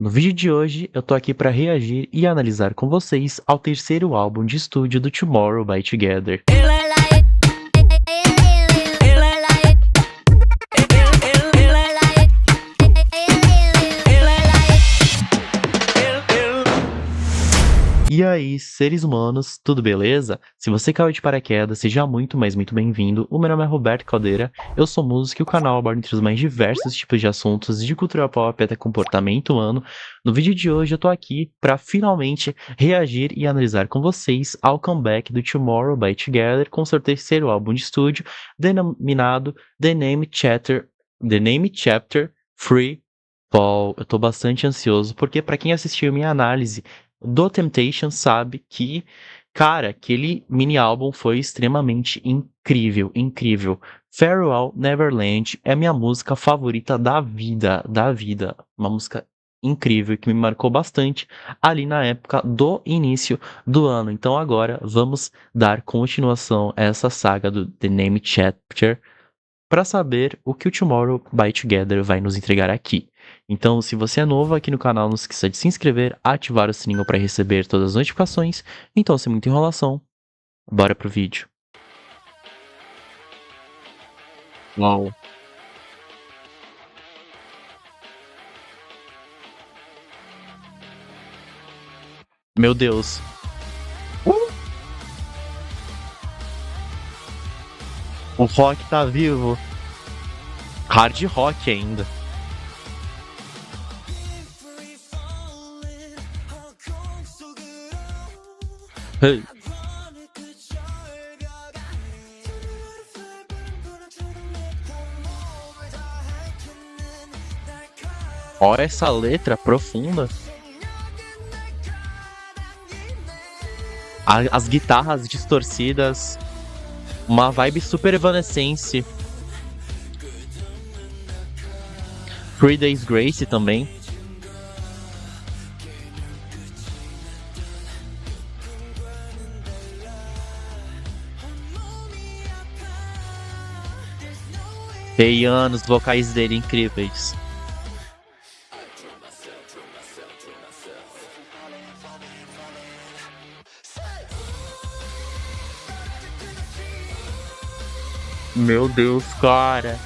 No vídeo de hoje, eu tô aqui para reagir e analisar com vocês ao terceiro álbum de estúdio do Tomorrow by Together. E aí, seres humanos, tudo beleza? Se você caiu de paraquedas, seja muito, mas muito bem-vindo. O meu nome é Roberto Caldeira, eu sou músico e o canal aborda entre os mais diversos tipos de assuntos, de cultura pop até comportamento humano. No vídeo de hoje eu tô aqui para finalmente reagir e analisar com vocês ao comeback do Tomorrow by Together com seu terceiro álbum de estúdio, denominado The Name Chapter Free Fall. Eu tô bastante ansioso, porque para quem assistiu minha análise do Temptation sabe que, cara, aquele mini álbum foi extremamente incrível, incrível. Farewell Neverland é minha música favorita da vida, da vida. Uma música incrível que me marcou bastante ali na época do início do ano. Então agora vamos dar continuação a essa saga do The Name Chapter para saber o que o Tomorrow by Together vai nos entregar aqui. Então, se você é novo aqui no canal, não esqueça de se inscrever, ativar o sininho para receber todas as notificações. Então, sem muita enrolação, bora pro vídeo. Uau. Meu Deus. Uh! O rock tá vivo. Hard rock ainda. Hey. Olha essa letra profunda. As guitarras distorcidas. Uma vibe super Evanescence. 3 Days Grace também. Taeyeon, os vocais dele incríveis. Meu Deus, cara.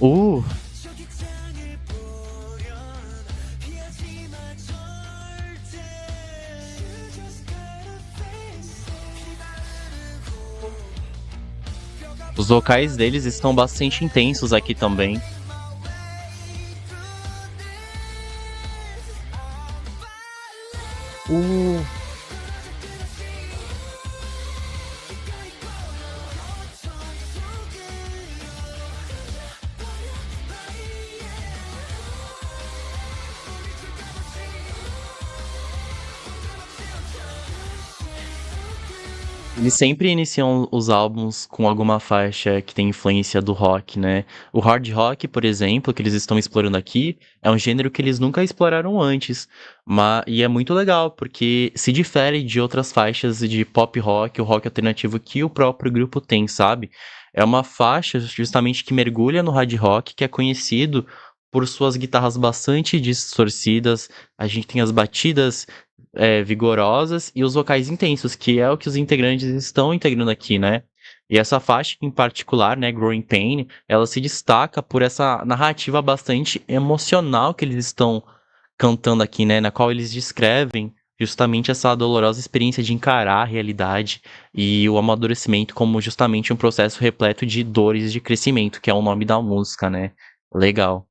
Uh, os vocais deles estão bastante intensos aqui também. Uh. Eles sempre iniciam os álbuns com alguma faixa que tem influência do rock, né? O hard rock, por exemplo, que eles estão explorando aqui, é um gênero que eles nunca exploraram antes. E é muito legal, porque se difere de outras faixas de pop rock, o rock alternativo que o próprio grupo tem, sabe? É uma faixa justamente que mergulha no hard rock, que é conhecido por suas guitarras bastante distorcidas. A gente tem as batidas vigorosas e os vocais intensos, que é o que os integrantes estão integrando aqui, né? E essa faixa em particular, né, Growing Pain, ela se destaca por essa narrativa bastante emocional que eles estão cantando aqui, né? Na qual eles descrevem justamente essa dolorosa experiência de encarar a realidade e o amadurecimento como justamente um processo repleto de dores de crescimento, que é o nome da música, né? Legal.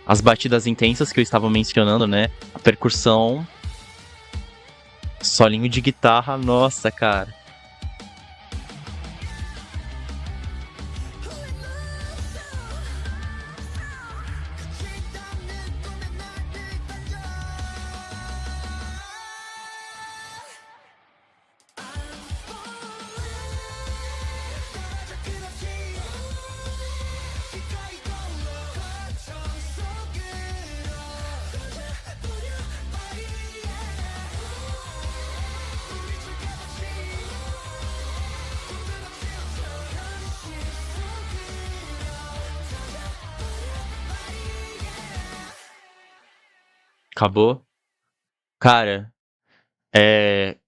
As batidas intensas que eu estava mencionando, né? A percussão, solinho de guitarra, nossa, cara. Acabou? Cara,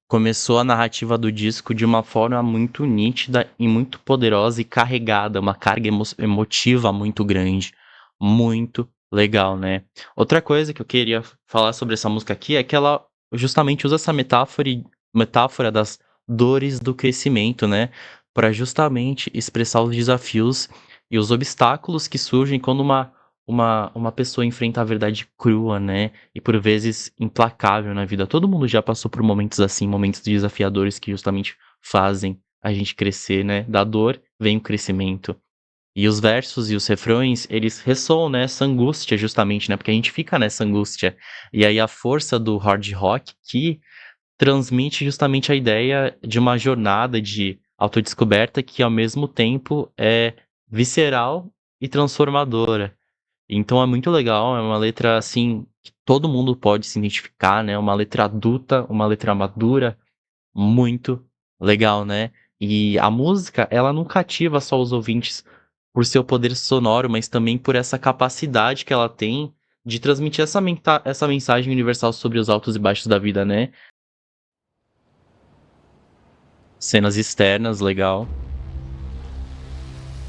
começou a narrativa do disco de uma forma muito nítida e muito poderosa e carregada, uma carga emotiva muito grande. Muito legal, né? Outra coisa que eu queria falar sobre essa música aqui é que ela justamente usa essa metáfora das dores do crescimento, né? Para justamente expressar os desafios e os obstáculos que surgem quando uma pessoa enfrenta a verdade crua, né? E por vezes implacável na vida. Todo mundo já passou por momentos assim, momentos desafiadores que justamente fazem a gente crescer, né? Da dor vem o crescimento. E os versos e os refrões, eles ressoam nessa angústia justamente, né? Porque a gente fica nessa angústia. E aí a força do hard rock que transmite justamente a ideia de uma jornada de autodescoberta que ao mesmo tempo é visceral e transformadora. Então é muito legal, é uma letra assim que todo mundo pode se identificar, né? Uma letra adulta, uma letra madura, muito legal, né? E a música, ela não cativa só os ouvintes por seu poder sonoro, mas também por essa capacidade que ela tem de transmitir essa mensagem universal sobre os altos e baixos da vida, né? Cenas externas, legal.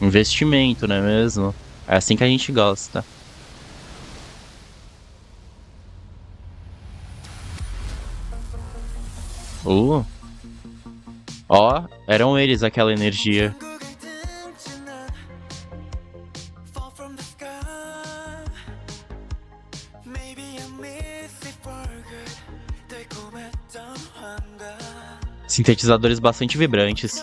Investimento, não é mesmo? É assim que a gente gosta. Uh, ó, eram eles aquela energia. Sintetizadores bastante vibrantes.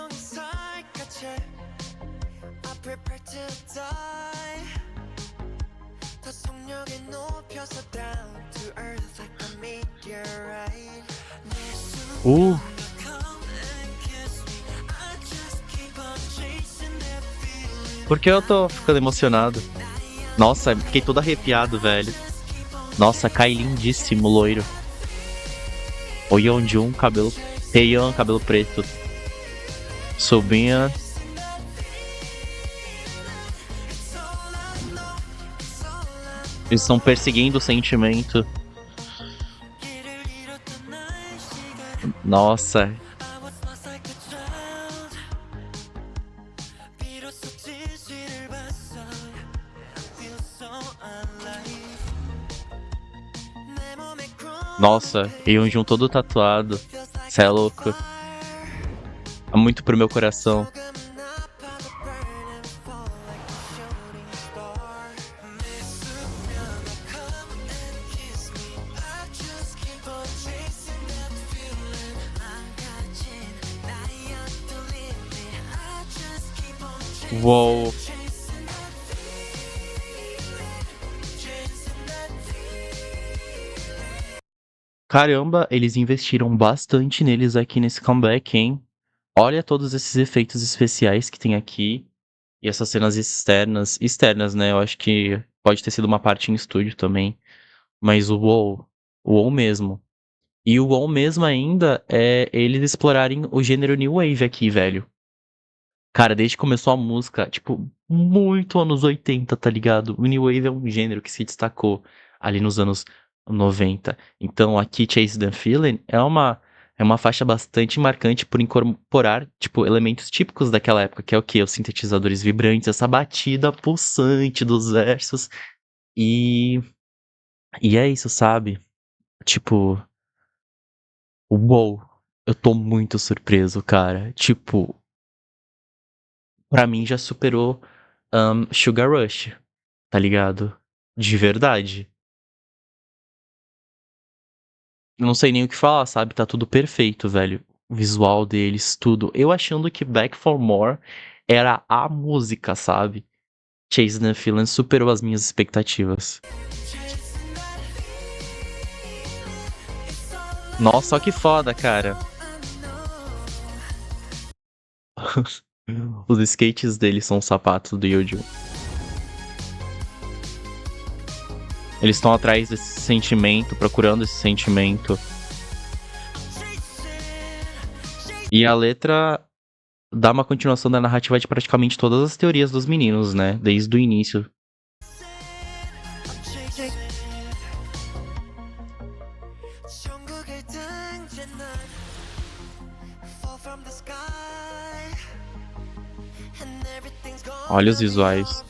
Uh, por que eu tô ficando emocionado? Nossa, fiquei todo arrepiado, velho. Nossa, cai lindíssimo, loiro. O Yeonjun, cabelo. Taeyeon, cabelo preto. Sobrinha. Eles estão perseguindo o sentimento. Nossa. Nossa, Yeonjun todo tatuado. Cê é louco. É muito pro meu coração. Uou. Caramba, eles investiram bastante neles aqui nesse comeback, hein? Olha todos esses efeitos especiais que tem aqui. E essas cenas externas, né? Eu acho que pode ter sido uma parte em estúdio também. Mas o WoW mesmo. E o WoW mesmo ainda é eles explorarem o gênero New Wave aqui, velho. Cara, desde que começou a música, tipo, muito anos 80, tá ligado? O New Wave é um gênero que se destacou ali nos anos 90. Então aqui Chase the Feeling é uma faixa bastante marcante por incorporar, tipo, elementos típicos daquela época, que é o quê? Os sintetizadores vibrantes, essa batida pulsante dos versos. E, e é isso, sabe? Tipo, uou, eu tô muito surpreso, cara. Tipo, pra mim já superou Sugar Rush, tá ligado? De verdade. Eu não sei nem o que falar, sabe? Tá tudo perfeito, velho. O visual deles, tudo. Eu achando que Back for More era a música, sabe? Chase the Feeling superou as minhas expectativas. Nossa, só que foda, cara. Os skates dele são os sapatos do Yuju. Eles estão atrás desse sentimento, procurando esse sentimento. E a letra dá uma continuação da narrativa de praticamente todas as teorias dos meninos, né? Desde o início. Olha os visuais.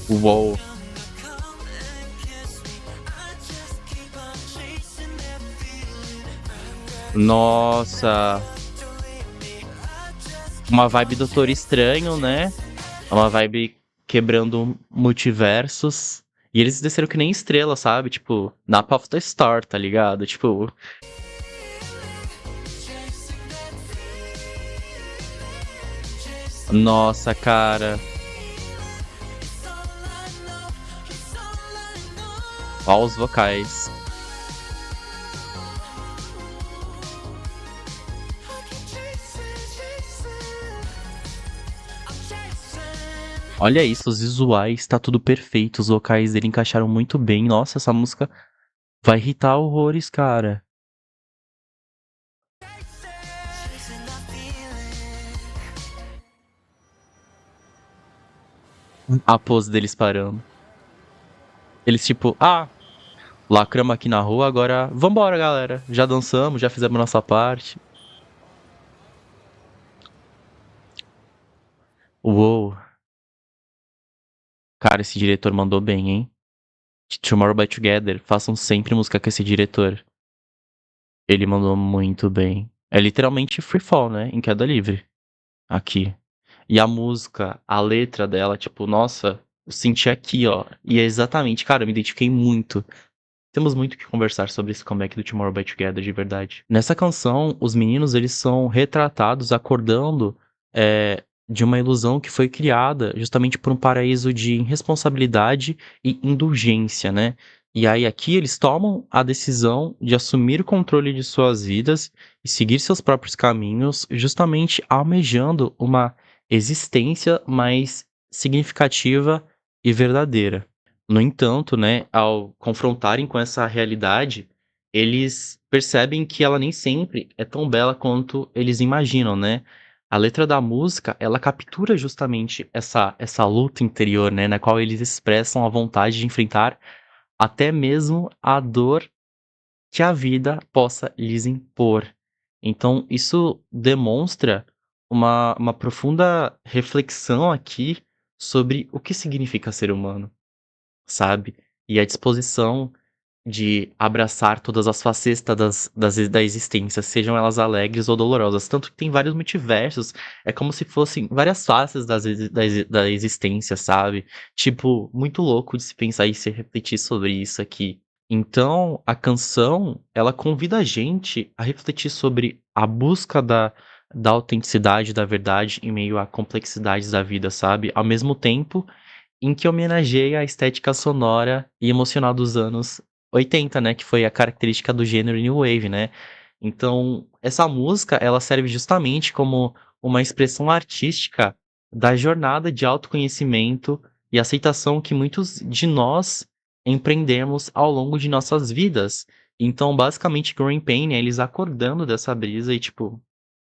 Uou. Nossa. Uma vibe Doutor Estranho, né? Uma vibe quebrando multiversos. E eles desceram que nem estrela, sabe? Tipo, Napa of the Star, tá ligado? Tipo, nossa, cara. Ó os vocais. Olha isso, os visuais, tá tudo perfeito. Os vocais dele encaixaram muito bem. Nossa, essa música vai irritar horrores, cara. A pose deles parando. Eles tipo, lacramos aqui na rua, agora vambora, galera. Já dançamos, já fizemos nossa parte. Uou. Cara, esse diretor mandou bem, hein? Tomorrow by Together, façam sempre música com esse diretor. Ele mandou muito bem. É literalmente free fall, né? Em queda livre. Aqui. E a música, a letra dela, tipo, nossa, eu senti aqui, ó. E é exatamente, cara, eu me identifiquei muito. Temos muito que conversar sobre esse comeback do Tomorrow by Together, de verdade. Nessa canção, os meninos, eles são retratados acordando de uma ilusão que foi criada justamente por um paraíso de irresponsabilidade e indulgência, né? E aí aqui eles tomam a decisão de assumir o controle de suas vidas e seguir seus próprios caminhos, justamente almejando uma existência mais significativa e verdadeira. No entanto, né, ao confrontarem com essa realidade, eles percebem que ela nem sempre é tão bela quanto eles imaginam, né? A letra da música, ela captura justamente essa luta interior, né, na qual eles expressam a vontade de enfrentar até mesmo a dor que a vida possa lhes impor. Então, isso demonstra uma profunda reflexão aqui sobre o que significa ser humano, sabe? E a disposição de abraçar todas as facetas da existência, sejam elas alegres ou dolorosas. Tanto que tem vários multiversos, é como se fossem várias faces da existência, sabe? Tipo, muito louco de se pensar e se refletir sobre isso aqui. Então, a canção, ela convida a gente a refletir sobre a busca da autenticidade, da verdade, em meio a complexidades da vida, sabe? Ao mesmo tempo em que homenageia a estética sonora e emocional dos anos 80, né, que foi a característica do gênero New Wave, né. Então, essa música, ela serve justamente como uma expressão artística da jornada de autoconhecimento e aceitação que muitos de nós empreendemos ao longo de nossas vidas. Então, basicamente, Growing Pain é eles acordando dessa brisa e, tipo,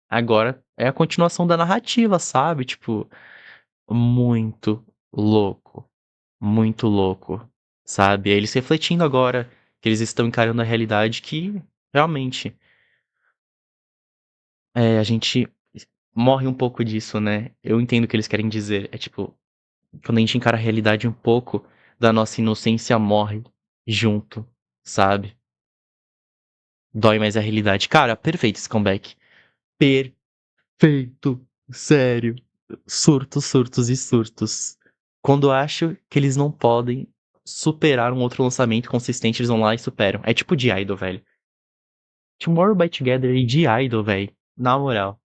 agora é a continuação da narrativa, sabe, tipo, muito louco. Muito louco, sabe? Eles refletindo agora que eles estão encarando a realidade que realmente a gente morre um pouco disso, né? Eu entendo o que eles querem dizer. É tipo, quando a gente encara a realidade um pouco da nossa inocência morre junto, sabe? Dói mais a realidade. Cara, perfeito esse comeback. Perfeito. Sério. Surtos, surtos e surtos. Quando eu acho que eles não podem superar um outro lançamento consistente, eles vão lá e superam. É tipo de Idol, velho. Tomorrow by Together e de Idol, velho. Na moral.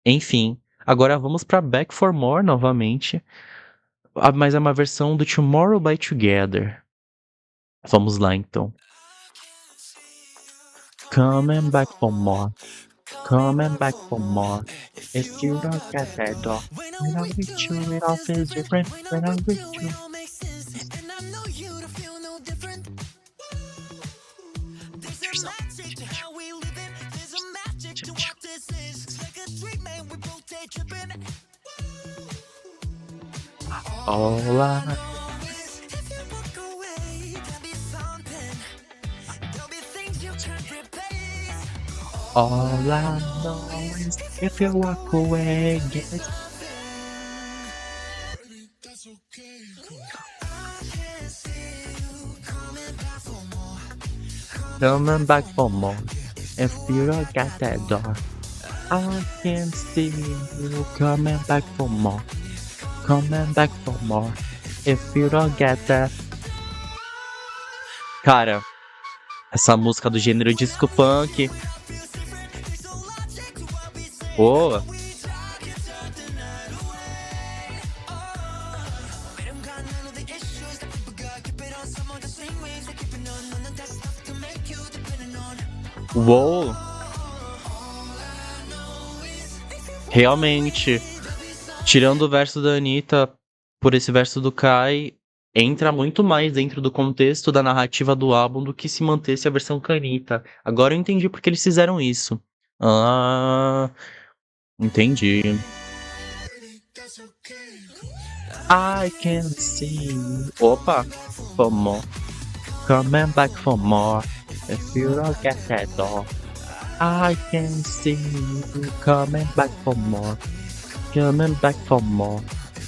Enfim, agora vamos pra Back for More novamente. Mas é uma versão do Tomorrow by Together. Vamos lá então. Coming back for more. Coming back for more. If you don't get that dog. When I'm with you, it all feels different. When I'm with you. Olá. All I know is if you walk away, get coming back for more. If you don't get that door, I can see you coming back for more. Coming back for more. If you don't get that. Cara, essa música do gênero disco punk. Boa. Uou. Realmente. Tirando o verso da Anitta por esse verso do Kai, entra muito mais dentro do contexto da narrativa do álbum do que se mantesse a versão Canita. Agora eu entendi porque eles fizeram isso. Ah, entendi. I can see you. Opa, for more. Coming back for more. If you don't get that door, I can see you coming back for more. Coming back for more.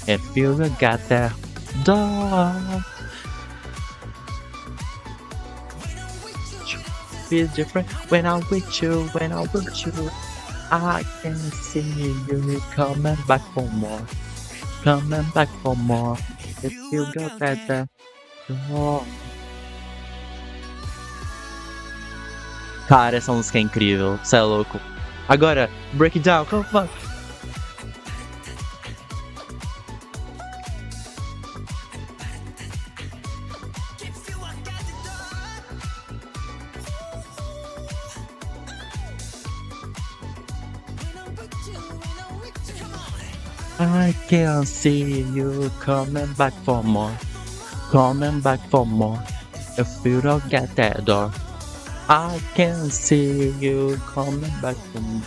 If you don't get that door. Feels different when I'm with you, when I'm with you. I can see you coming back for more. Coming back for more. If you got that door. Cara, essa música é incrível. Cê é louco. Agora, break it down. Come on. I can see you coming back for more. Coming back for more. If you don't get that door, I can see you coming back for more.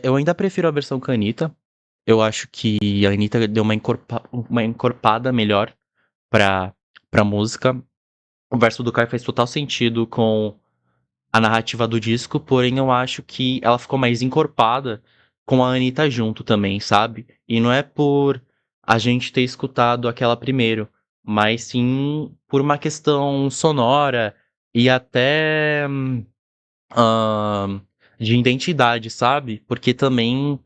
Eu ainda prefiro a versão com a Anitta. Eu acho que a Anitta deu uma encorpada melhor pra música. O verso do Kai faz total sentido com a narrativa do disco, porém eu acho que ela ficou mais encorpada com a Anitta junto também, sabe? E não é por a gente ter escutado aquela primeiro, mas sim por uma questão sonora e até de identidade, sabe? Porque também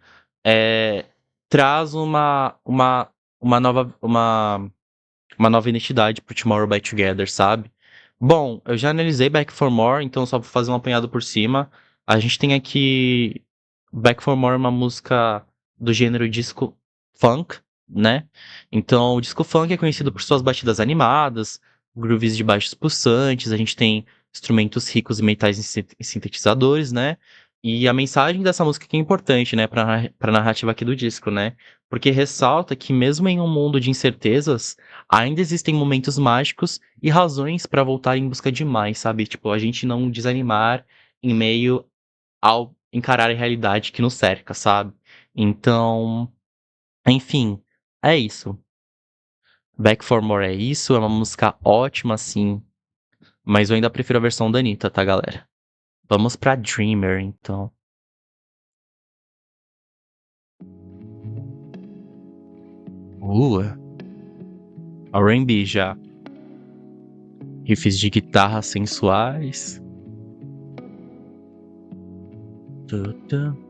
traz uma nova identidade pro Tomorrow by Together, sabe? Bom, eu já analisei Back for More, então só vou fazer um apanhado por cima. A gente tem aqui Back for More, uma música do gênero disco funk, né? Então, o disco funk é conhecido por suas batidas animadas, grooves de baixos pulsantes, a gente tem instrumentos ricos e metais e sintetizadores, né? E a mensagem dessa música que é importante, né, pra narrativa aqui do disco, né? Porque ressalta que mesmo em um mundo de incertezas, ainda existem momentos mágicos e razões pra voltar em busca de mais, sabe? Tipo, a gente não desanimar em meio ao encarar a realidade que nos cerca, sabe? Então, enfim, é isso. Back for More é isso, é uma música ótima, assim, mas eu ainda prefiro a versão da Anitta, tá, galera? Vamos pra Dreamer, então. R&B já. Riffs de guitarra sensuais. Tutu.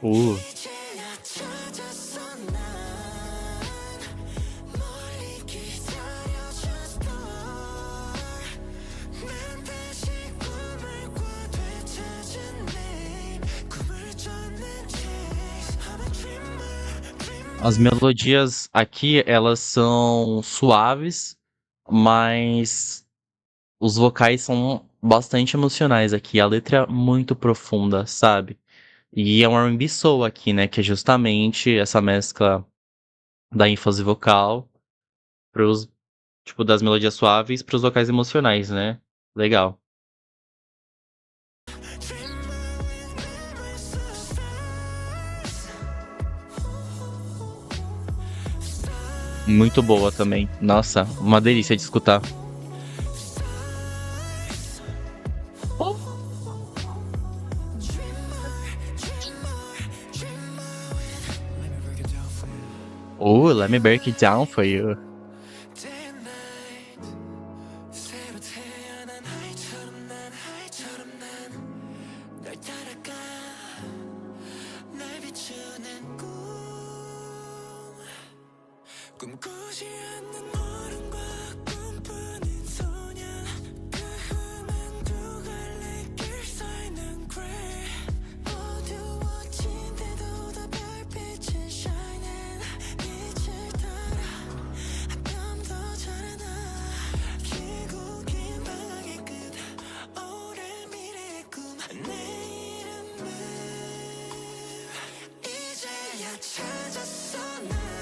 Uh. As melodias aqui, elas são suaves, mas os vocais são bastante emocionais aqui. A letra é muito profunda, sabe? E é um R&B soul aqui, né? Que é justamente essa mescla da ênfase vocal pros, tipo, das melodias suaves pros vocais emocionais, né? Legal. Muito boa também. Nossa, uma delícia de escutar. Oh, let me break it down for you. 꿈꾸지 않는 어른과 꿈꾸는 소년 그 흠은 두 갈래 길 쌓이는 grey 어두워진데도 더 별빛은 shining 빛을 따라 한 뼘 더 자라나 길고 긴 방황의 끝 오랜 미래의 꿈내 이름을 이제야 찾았어 난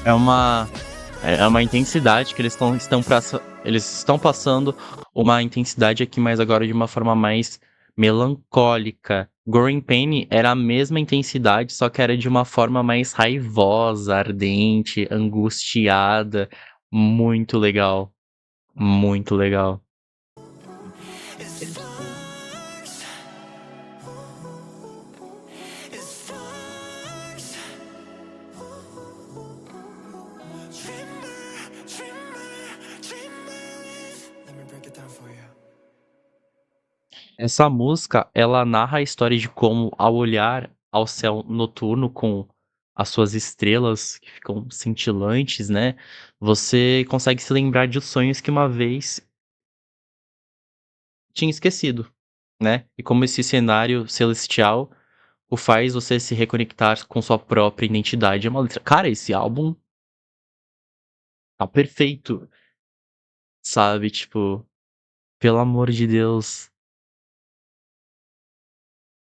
É uma é uma intensidade que eles estão passando uma intensidade aqui, mas agora de uma forma mais melancólica. Growing Pain era a mesma intensidade, só que era de uma forma mais raivosa, ardente, angustiada. Muito legal, muito legal. Essa música, ela narra a história de como, ao olhar ao céu noturno com as suas estrelas que ficam cintilantes, né, você consegue se lembrar de sonhos que uma vez tinha esquecido, né, e como esse cenário celestial o faz você se reconectar com sua própria identidade. É uma letra, cara, esse álbum tá perfeito, sabe, tipo, pelo amor de Deus.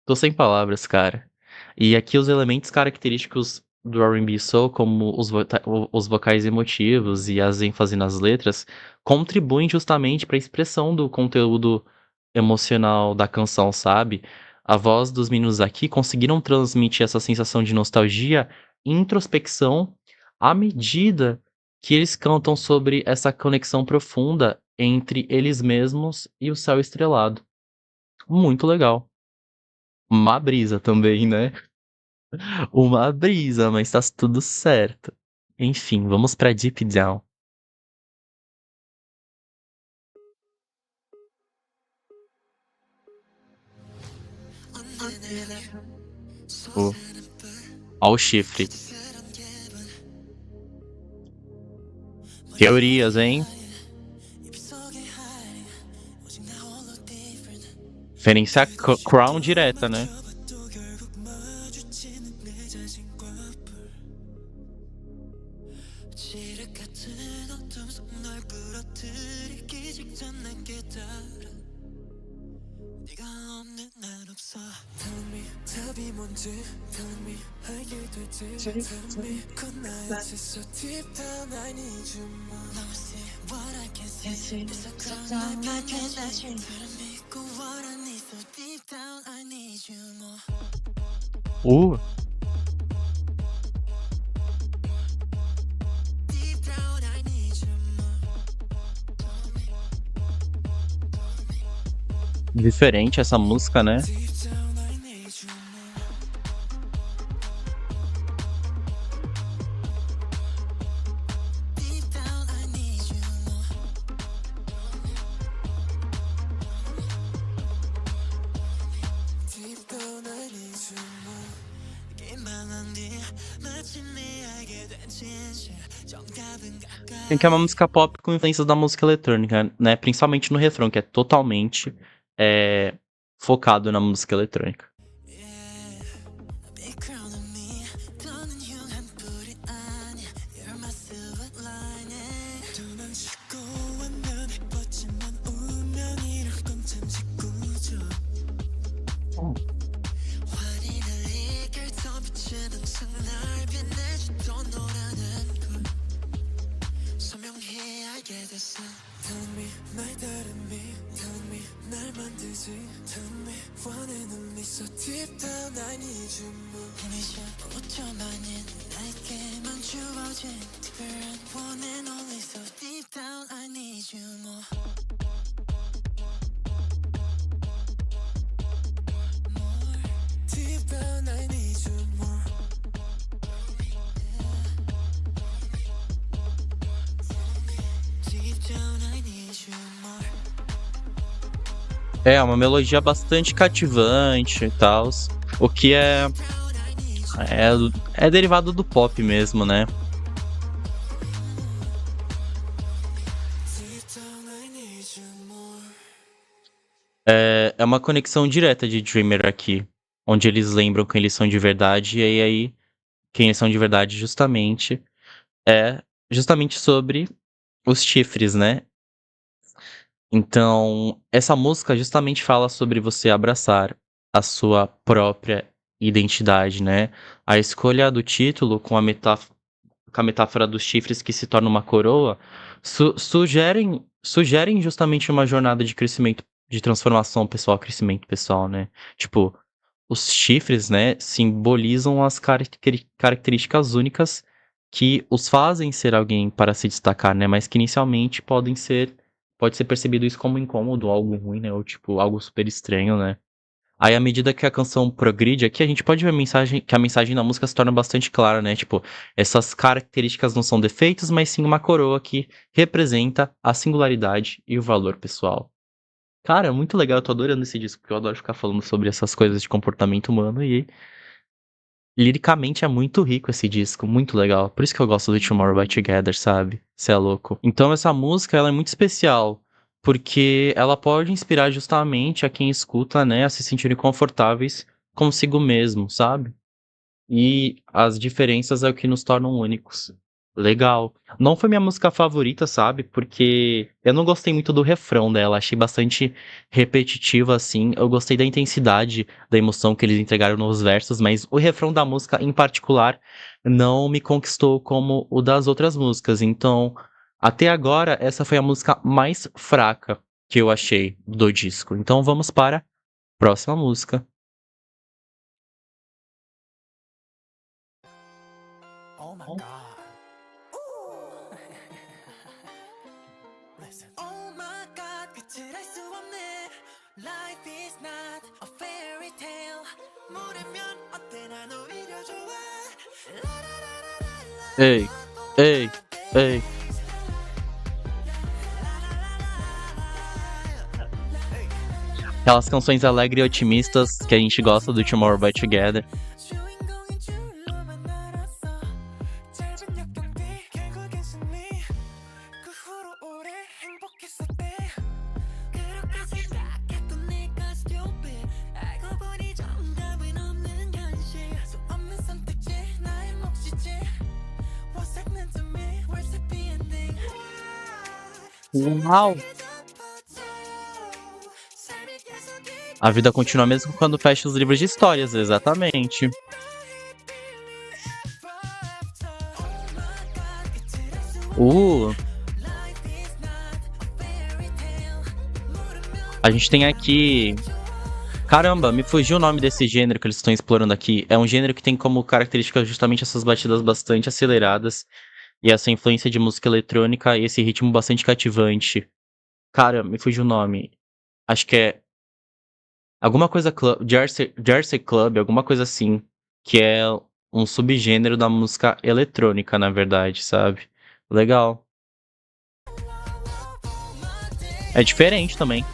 Tô sem palavras, cara. E aqui os elementos característicos do R&B Soul, como os vocais emotivos e as ênfase nas letras, contribuem justamente para a expressão do conteúdo emocional da canção, sabe? A voz dos meninos aqui conseguiram transmitir essa sensação de nostalgia e introspecção à medida que eles cantam sobre essa conexão profunda entre eles mesmos e o céu estrelado. Muito legal. Uma brisa também, né? Uma brisa, mas tá tudo certo. Enfim, vamos pra Deep Down. Ó, ó o chifre. Teorias, hein? Referência a Crown direta, né? Uh, diferente essa música, né? Tem que é uma música pop com influências da música eletrônica, né? Principalmente no refrão, que é totalmente focado na música eletrônica. Big crown on me 더는 흉한뿐이 아니야 You're my silver lining 도망치고 왔는 예뻤지만 운명이란 건 참 짓궂어 환희를 이끌 더 빛은 항상 날 빛내주던 너라는 걸 선명히 알게 됐어 Tell me 날 다름이 Tell me 날 만들지 Tell me 원하는 미소 Deep down I need you more 이미 15점 아닌 나에게만 주어진 특별한 one and only So deep down I need you more More Deep down I need you more Deep down I need you more É uma melodia bastante cativante e tal. O que é derivado do pop mesmo, né? Deep down I need you more É uma conexão direta de Dreamer aqui, onde eles lembram quem eles são de verdade, e aí quem eles são de verdade justamente é justamente sobre os chifres, né? Então, essa música justamente fala sobre você abraçar a sua própria identidade, né? A escolha do título com a metáfora dos chifres que se torna uma coroa sugerem justamente uma jornada de crescimento, de transformação pessoal, crescimento pessoal, né? Tipo, os chifres, né, simbolizam as características únicas que os fazem ser alguém para se destacar, né? Mas que inicialmente pode ser percebido isso como incômodo, algo ruim, né? Ou tipo, algo super estranho, né? Aí, à medida que a canção progride aqui, a gente pode ver que a mensagem da música se torna bastante clara, né? Tipo, essas características não são defeitos, mas sim uma coroa que representa a singularidade e o valor pessoal. Cara, muito legal, eu tô adorando esse disco, porque eu adoro ficar falando sobre essas coisas de comportamento humano e liricamente é muito rico esse disco, muito legal. Por isso que eu gosto do Tomorrow by Together, sabe? Cê é louco. Então essa música, ela é muito especial, porque ela pode inspirar justamente a quem escuta, né, a se sentirem confortáveis consigo mesmo, sabe? E as diferenças é o que nos tornam únicos. Legal. Não foi minha música favorita, sabe? Porque eu não gostei muito do refrão dela. Achei bastante repetitivo, assim. Eu gostei da intensidade, da emoção que eles entregaram nos versos, mas o refrão da música, em particular, não me conquistou como o das outras músicas. Então, até agora, essa foi a música mais fraca que eu achei do disco. Então, vamos para a próxima música. Oh my god. Listen. Oh my god, 끝을 알 수 없네. Life is not a fairy tale. 모르면 어때 난 오히려 좋아. Ei, ei, ei. Aquelas canções alegres e otimistas que a gente gosta do Tomorrow by Together. 주인공인 줄로만 알았어. 짧은 역경뒤 결국엔 승리. 그 후로 오래 행복했었대. 그렇게 생각했던 네가 stupid. 알고 보니 정답은 없는 현실. 수 없는 선택지 나의 몫이지. What's that meant to me? Where's the happy ending? Uau! A vida continua mesmo quando fecha os livros de histórias, exatamente. A gente tem aqui... Caramba, me fugiu o nome desse gênero que eles estão explorando aqui. É um gênero que tem como característica justamente essas batidas bastante aceleradas e essa influência de música eletrônica e esse ritmo bastante cativante. Cara, me fugiu o nome. Acho que é alguma coisa club, Jersey Club, alguma coisa assim, que é um subgênero da música eletrônica, na verdade, sabe? Legal. É diferente também.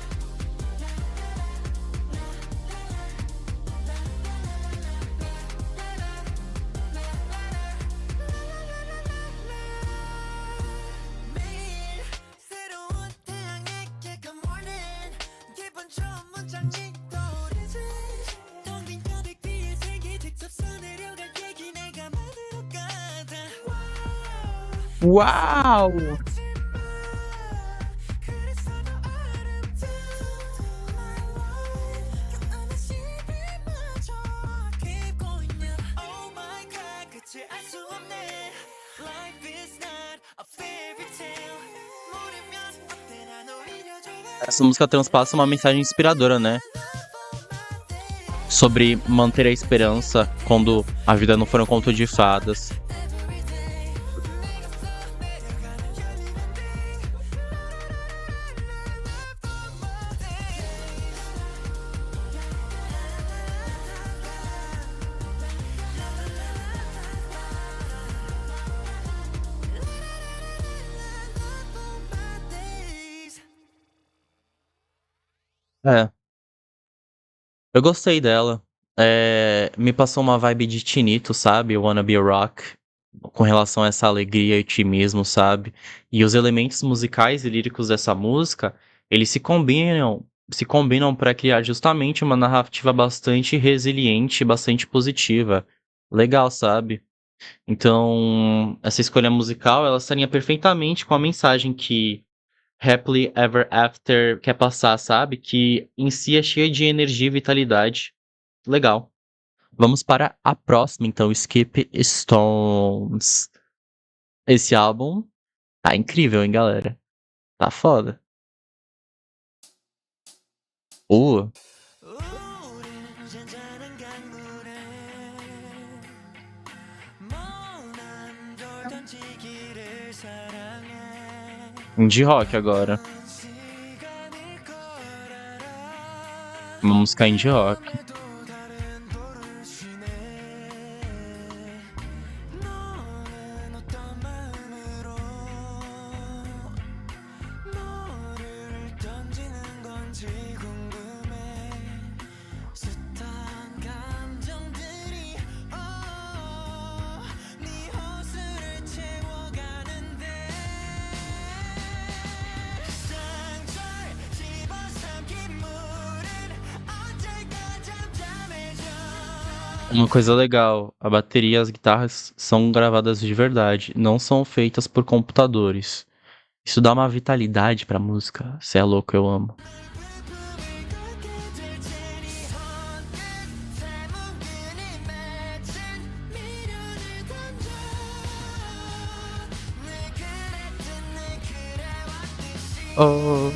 Uau! Essa música transpassa uma mensagem inspiradora, né? Sobre manter a esperança quando a vida não for um conto de fadas. É, eu gostei dela. Me passou uma vibe de Tinito, sabe? Wanna Be Rock, com relação a essa alegria e otimismo, sabe? E os elementos musicais e líricos dessa música, eles se combinam para criar justamente uma narrativa bastante resiliente, bastante positiva. Legal, sabe? Então, essa escolha musical, ela se alinha perfeitamente com a mensagem que Happily Ever After quer passar, sabe? Que em si é cheia de energia e vitalidade. Legal. Vamos para a próxima, então, Skip Stones. Esse álbum tá incrível, hein, galera? Tá foda. Uh, indie rock agora. Uma música indie rock. Uma coisa legal, a bateria e as guitarras são gravadas de verdade, não são feitas por computadores. Isso dá uma vitalidade pra música. Cê é louco, eu amo. Oh,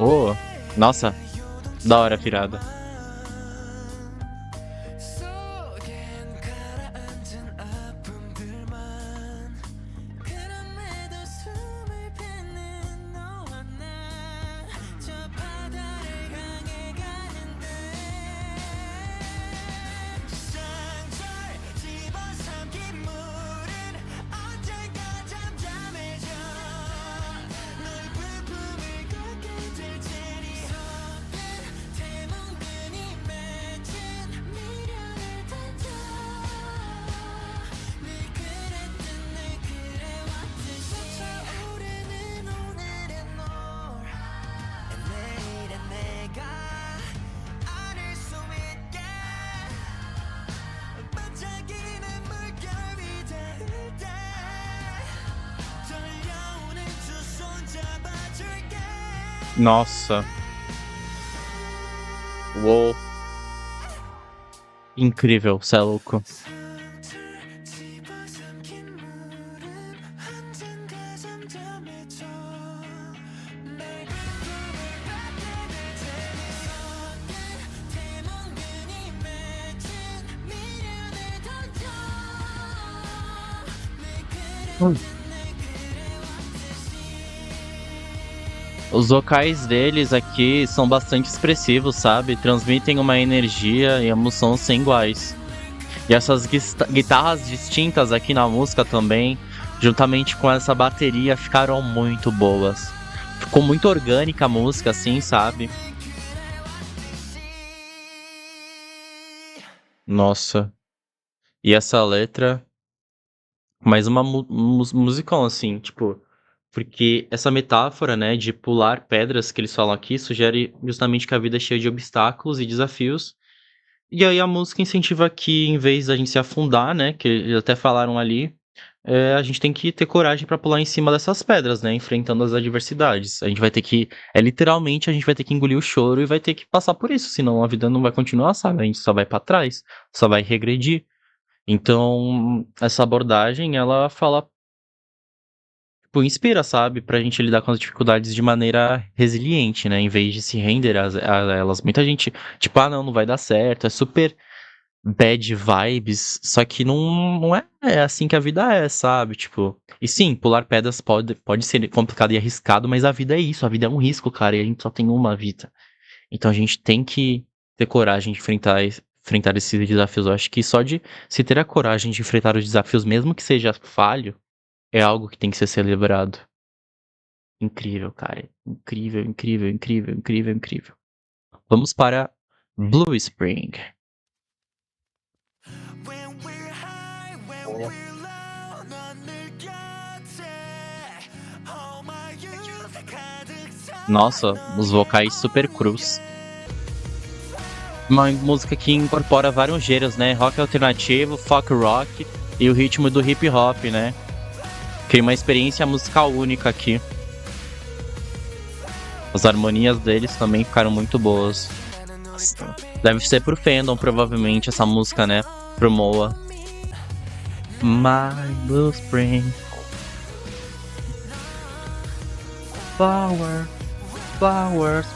oh, nossa, da hora a virada. Nossa, uou, incrível, cê é louco. Os vocais deles aqui são bastante expressivos, sabe? Transmitem uma energia e emoção sem iguais. E essas guitarras distintas aqui na música também, juntamente com essa bateria, ficaram muito boas. Ficou muito orgânica a música, assim, sabe? Nossa. E essa letra, mais uma musicão, assim, tipo. Porque essa metáfora, né, de pular pedras que eles falam aqui, sugere justamente que a vida é cheia de obstáculos e desafios. E aí a música incentiva que, em vez da gente se afundar, né, que eles até falaram ali, a gente tem que ter coragem pra pular em cima dessas pedras, né, enfrentando as adversidades. A gente vai ter que, literalmente, a gente vai ter que engolir o choro e vai ter que passar por isso, senão a vida não vai continuar, sabe? A gente só vai pra trás, só vai regredir. Então, essa abordagem, ela fala, tipo, inspira, sabe, pra gente lidar com as dificuldades de maneira resiliente, né, em vez de se render a elas. Muita gente, tipo, ah, não, não vai dar certo, é super bad vibes, só que não é assim que a vida é, sabe? Tipo, e sim, pular pedras pode ser complicado e arriscado, mas a vida é isso, a vida é um risco, cara, e a gente só tem uma vida. Então a gente tem que ter coragem de enfrentar esses desafios. Eu acho que só de se ter a coragem de enfrentar os desafios, mesmo que seja falho, é algo que tem que ser celebrado. Incrível, cara. Incrível, incrível, incrível, incrível, incrível. Vamos para Blue Spring. When we're high, when we're low, 넌 늘 곁에. All my youth 가득 Nossa, os vocais super crus. Uma música que incorpora vários gêneros, né? Rock alternativo, folk rock e o ritmo do hip hop, né? Cria uma experiência musical única aqui. As harmonias deles também ficaram muito boas. Deve ser pro fandom, provavelmente, essa música, né? Pro Moa. My Blue Spring. Flower, flowers.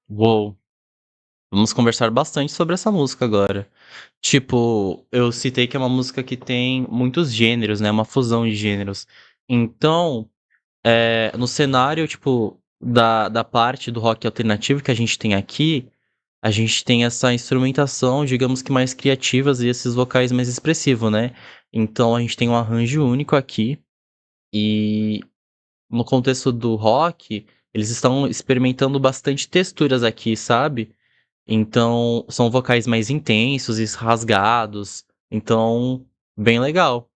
Uou. Vamos conversar bastante sobre essa música agora. Tipo, eu citei que é uma música que tem muitos gêneros, né? Uma fusão de gêneros. Então, no cenário, tipo, da parte do rock alternativo que a gente tem aqui, a gente tem essa instrumentação, digamos que mais criativas e esses vocais mais expressivos, né? Então a gente tem um arranjo único aqui. E no contexto do rock, eles estão experimentando bastante texturas aqui, sabe? Então, são vocais mais intensos e rasgados. Então, bem legal.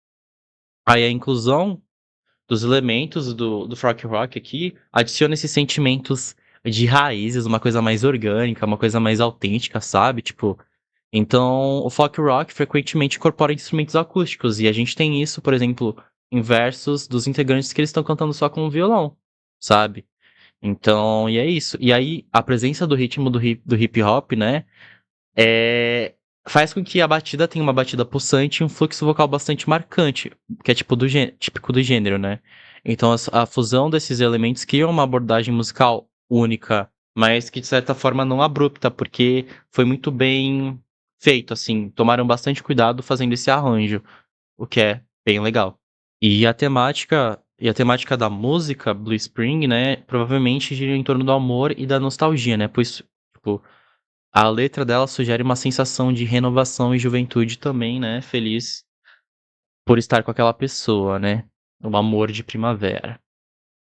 Aí a inclusão dos elementos do folk rock aqui adiciona esses sentimentos de raízes, uma coisa mais orgânica, uma coisa mais autêntica, sabe? Tipo, então o folk rock frequentemente incorpora instrumentos acústicos e a gente tem isso, por exemplo, em versos dos integrantes que eles estão cantando só com o violão, sabe? Então, e é isso. E aí, a presença do ritmo do hip hop, né? Faz com que a batida tenha uma batida pulsante e um fluxo vocal bastante marcante, que é típico do gênero, né? Então a fusão desses elementos cria uma abordagem musical única, mas que de certa forma não abrupta, porque foi muito bem feito, assim. Tomaram bastante cuidado fazendo esse arranjo, o que é bem legal. E a temática da música, Blue Spring, né, provavelmente gira em torno do amor e da nostalgia, né? Pois, tipo, a letra dela sugere uma sensação de renovação e juventude também, né? Feliz por estar com aquela pessoa, né? O amor de primavera.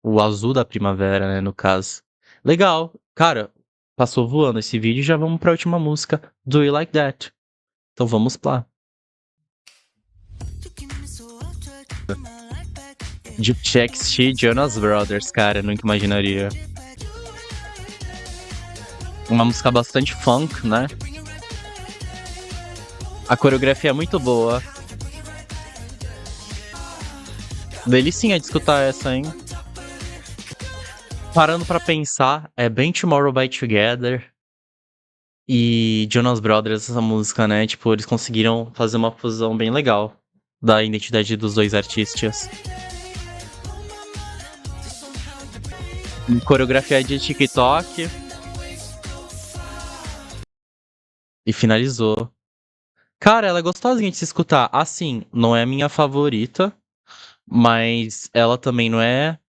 O azul da primavera, né? No caso. Legal. Cara, passou voando esse vídeo e já vamos pra última música. Do You Like That? Então vamos lá. De XT Jonas Brothers, cara, nunca imaginaria. Uma música bastante funk, né? A coreografia é muito boa. Delicinha de escutar essa, hein? Parando pra pensar, é bem Tomorrow by Together e Jonas Brothers, essa música, né? Tipo, eles conseguiram fazer uma fusão bem legal da identidade dos dois artistas. Coreografia de TikTok. E finalizou. Cara, ela é gostosinha de se escutar. Assim, não é minha favorita, mas ela também não é.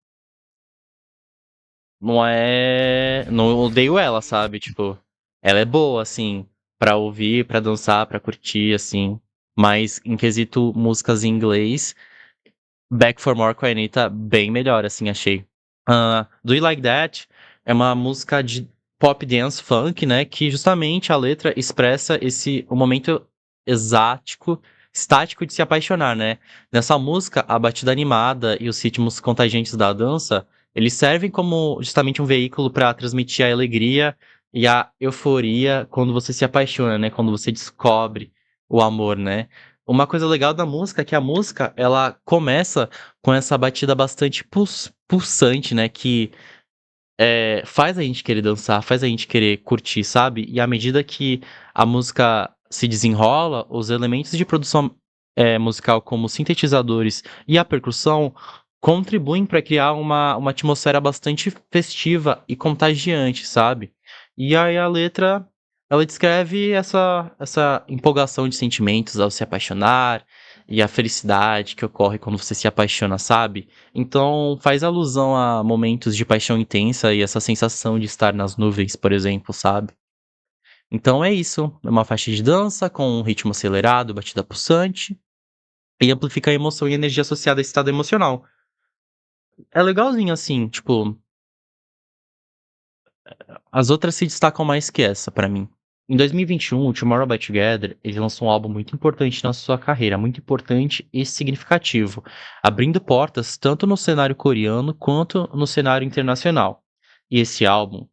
Não é. Não odeio ela, sabe? Tipo, ela é boa, assim, pra ouvir, pra dançar, pra curtir, assim. Mas em quesito músicas em inglês, Back for More com a Anitta, bem melhor, assim, achei. Do You Like That é uma música de pop dance funk, né? Que justamente a letra expressa o momento exático, estático de se apaixonar, né? Nessa música, a batida animada e os ritmos contagiantes da dança, eles servem como justamente um veículo para transmitir a alegria e a euforia quando você se apaixona, né? Quando você descobre o amor, né? Uma coisa legal da música é que a música, ela começa com essa batida bastante pulsante, né? Que faz a gente querer dançar, faz a gente querer curtir, sabe? E à medida que a música se desenrola, os elementos de produção musical, como os sintetizadores e a percussão, contribuem para criar uma atmosfera bastante festiva e contagiante, sabe? E aí a letra, ela descreve essa empolgação de sentimentos ao se apaixonar e a felicidade que ocorre quando você se apaixona, sabe? Então, faz alusão a momentos de paixão intensa e essa sensação de estar nas nuvens, por exemplo, sabe? Então é isso, é uma faixa de dança com um ritmo acelerado, batida pulsante, e amplifica a emoção e energia associada a esse estado emocional. É legalzinho assim, tipo, as outras se destacam mais que essa pra mim. Em 2021, o Tomorrow by Together, ele lançou um álbum muito importante na sua carreira, muito importante e significativo, abrindo portas tanto no cenário coreano quanto no cenário internacional. E esse álbum,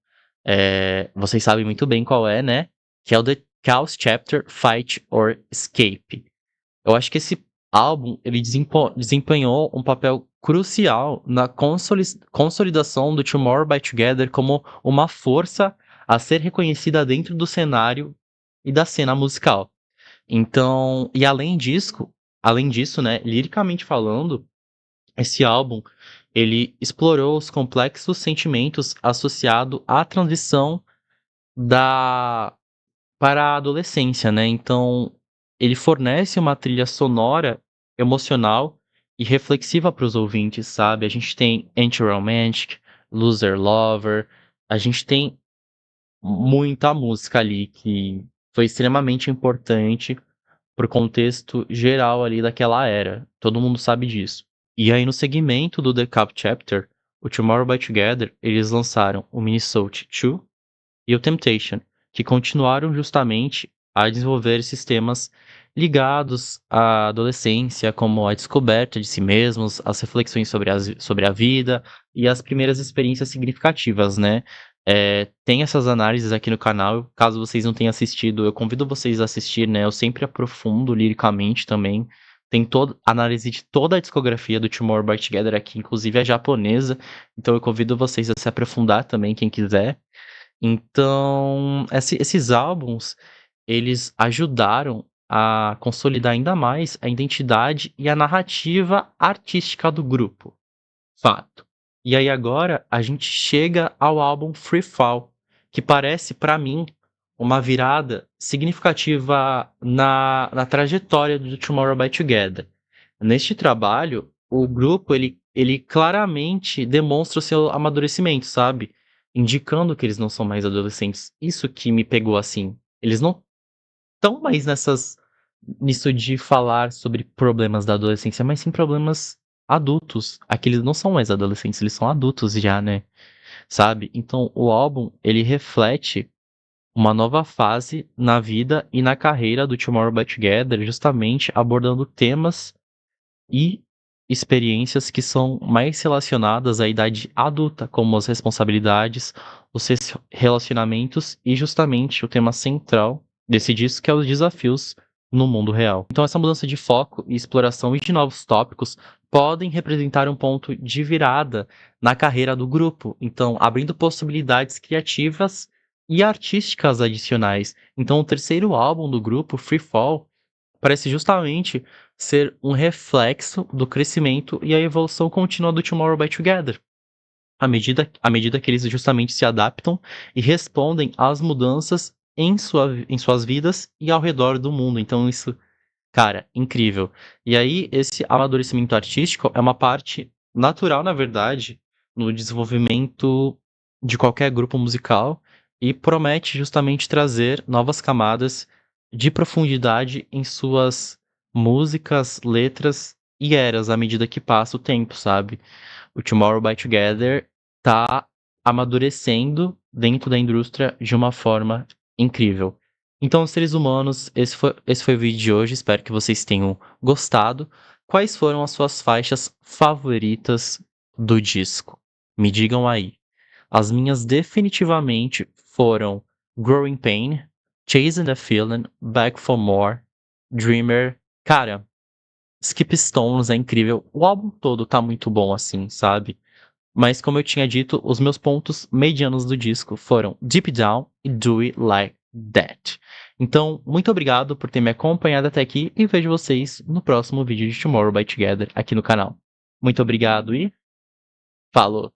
vocês sabem muito bem qual é, né? Que é o The Chaos Chapter Fight or Escape. Eu acho que esse álbum ele desempenhou um papel crucial na consolidação do Tomorrow by Together como uma força a ser reconhecida dentro do cenário e da cena musical. Então, e além disso, né, liricamente falando, esse álbum ele explorou os complexos sentimentos associados à transição da para a adolescência, né? Então, ele fornece uma trilha sonora, emocional e reflexiva para os ouvintes, sabe? A gente tem Anti-Romantic, Loser Lover, a gente tem muita música ali que foi extremamente importante pro contexto geral ali daquela era. Todo mundo sabe disso. E aí, no segmento do The Cup Chapter, o Tomorrow by Together, eles lançaram o Minnesota 2 e o Temptation, que continuaram justamente a desenvolver sistemas ligados à adolescência, como a descoberta de si mesmos, as reflexões sobre a vida e as primeiras experiências significativas, né? Tem essas análises aqui no canal, caso vocês não tenham assistido, eu convido vocês a assistir, né? Eu sempre aprofundo liricamente também. Tem toda análise de toda a discografia do Tomorrow by Together aqui, inclusive a japonesa. Então eu convido vocês a se aprofundar também, quem quiser. Então, esses álbuns, eles ajudaram a consolidar ainda mais a identidade e a narrativa artística do grupo. Fato. E aí agora a gente chega ao álbum Free Fall, que parece pra mim uma virada significativa na trajetória do Tomorrow by Together. Neste trabalho, o grupo ele claramente demonstra o seu amadurecimento, sabe? Indicando que eles não são mais adolescentes. Isso que me pegou assim. Eles não estão mais nisso de falar sobre problemas da adolescência, mas sim problemas adultos. Aqueles não são mais adolescentes, eles são adultos já, né? Sabe? Então, o álbum, ele reflete uma nova fase na vida e na carreira do Tomorrow by Together, justamente abordando temas e experiências que são mais relacionadas à idade adulta, como as responsabilidades, os relacionamentos e justamente o tema central desse disco, que é os desafios no mundo real. Então, essa mudança de foco e exploração e de novos tópicos podem representar um ponto de virada na carreira do grupo, então abrindo possibilidades criativas e artísticas adicionais. Então, o terceiro álbum do grupo, Free Fall, parece justamente ser um reflexo do crescimento e a evolução contínua do Tomorrow by Together. À medida que eles justamente se adaptam e respondem às mudanças em suas vidas e ao redor do mundo. Então, isso, cara, incrível. E aí, esse amadurecimento artístico é uma parte natural, na verdade, no desenvolvimento de qualquer grupo musical e promete justamente trazer novas camadas de profundidade em suas músicas, letras e eras à medida que passa o tempo, sabe? O Tomorrow by Together tá amadurecendo dentro da indústria de uma forma incrível. Então, seres humanos, esse foi o vídeo de hoje. Espero que vocês tenham gostado. Quais foram as suas faixas favoritas do disco? Me digam aí. As minhas definitivamente foram Growing Pain, Chasing the Feeling, Back for More, Dreamer. Cara, Skip Stones é incrível. O álbum todo tá muito bom assim, sabe? Mas como eu tinha dito, os meus pontos medianos do disco foram Deep Down e Do It Like That. Então, muito obrigado por ter me acompanhado até aqui e vejo vocês no próximo vídeo de Tomorrow by Together aqui no canal. Muito obrigado e falou!